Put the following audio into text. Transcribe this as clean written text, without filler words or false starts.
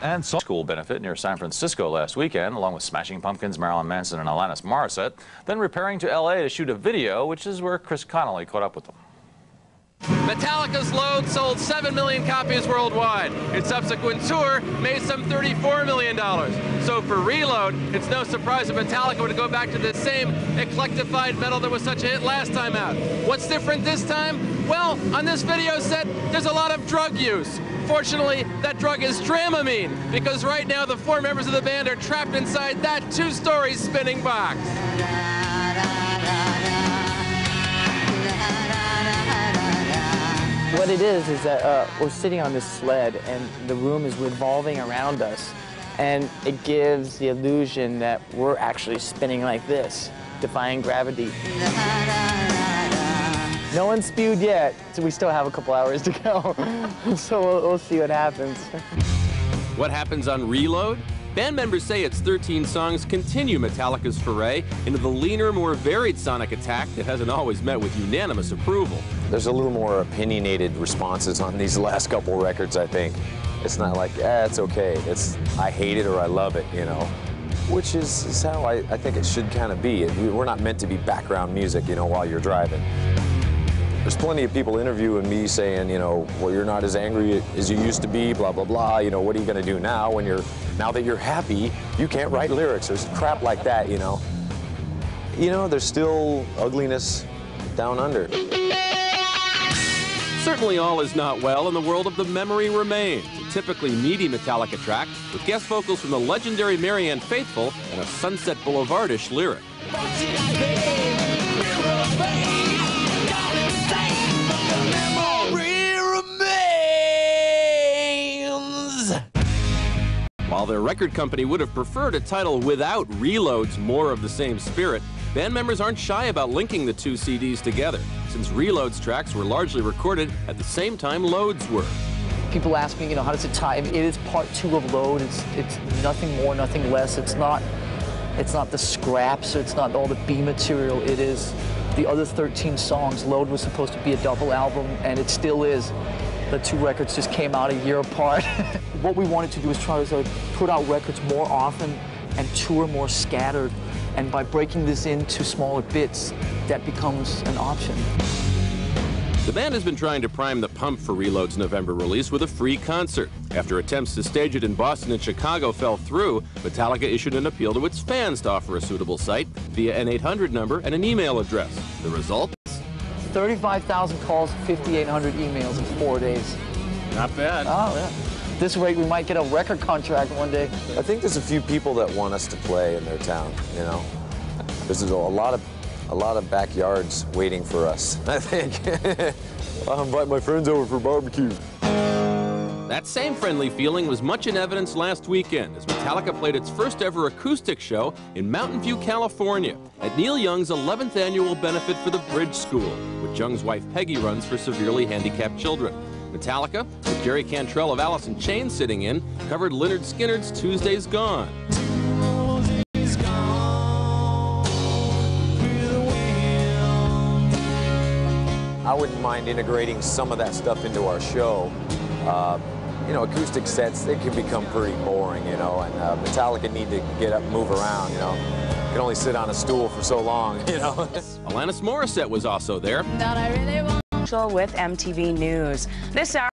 And school benefit near San Francisco last weekend, along with Smashing Pumpkins, Marilyn Manson, and Alanis Morissette, then repairing to L.A. to shoot a video, which is where Chris Connolly caught up with them. Metallica's Load sold 7 million copies worldwide. Its subsequent tour made some $34 million. So for Reload, it's no surprise that Metallica would go back to the same eclectified metal that was such a hit last time out. What's different this time? Well, on this video set, there's a lot of drug use. Fortunately, that drug is Dramamine, because right now the 4 members of the band are trapped inside that 2-story spinning box. What it is that we're sitting on this sled and the room is revolving around us, and it gives the illusion that we're actually spinning like this, defying gravity. No one's spewed yet, so we still have a couple hours to go. So we'll see what happens. What happens on Reload? Band members say its 13 songs continue Metallica's foray into the leaner, more varied sonic attack that hasn't always met with unanimous approval. There's a little more opinionated responses on these last couple records, I think. It's not like, it's okay. It's, I hate it or I love it, you know, which is how I think it should kind of be. We're not meant to be background music, you know, while you're driving. There's plenty of people interviewing me saying, you know, well, you're not as angry as you used to be, blah, blah, blah. You know, what are you going to do now now that you're happy, you can't write lyrics. There's crap like that, you know. You know, there's still ugliness down under. Certainly all is not well in the world of The Memory Remains, a typically meaty Metallica track with guest vocals from the legendary Marianne Faithfull and a Sunset Boulevard-ish lyric. While their record company would have preferred a title without Reload's more of the same spirit, band members aren't shy about linking the 2 CDs together, since Reload's tracks were largely recorded at the same time Load's were. People ask me, you know, how does it tie? I mean, it is part 2 of Load. It's nothing more, nothing less. It's not the scraps, it's not all the B material. It is the other 13 songs. Load was supposed to be a double album, and it still is. The 2 records just came out a year apart. What we wanted to do is try to put out records more often and tour more scattered. And by breaking this into smaller bits, that becomes an option. The band has been trying to prime the pump for Reload's November release with a free concert. After attempts to stage it in Boston and Chicago fell through, Metallica issued an appeal to its fans to offer a suitable site via an 800 number and an email address. The result? 35,000 calls, 5,800 emails in 4 days. Not bad. Oh, yeah. This rate, we might get a record contract one day. I think there's a few people that want us to play in their town, you know. There's a lot of backyards waiting for us, I think. I'll invite my friends over for barbecue. That same friendly feeling was much in evidence last weekend as Metallica played its first ever acoustic show in Mountain View, California, at Neil Young's 11th annual benefit for the Bridge School, which Young's wife Peggy runs for severely handicapped children. Metallica, with Jerry Cantrell of Alice in Chains sitting in, covered Lynyrd Skynyrd's Tuesday's Gone. I wouldn't mind integrating some of that stuff into our show. You know, acoustic sets, they can become pretty boring, you know, and Metallica need to get up and move around, you know. You can only sit on a stool for so long, you know. Alanis Morissette was also there. With MTV News. This hour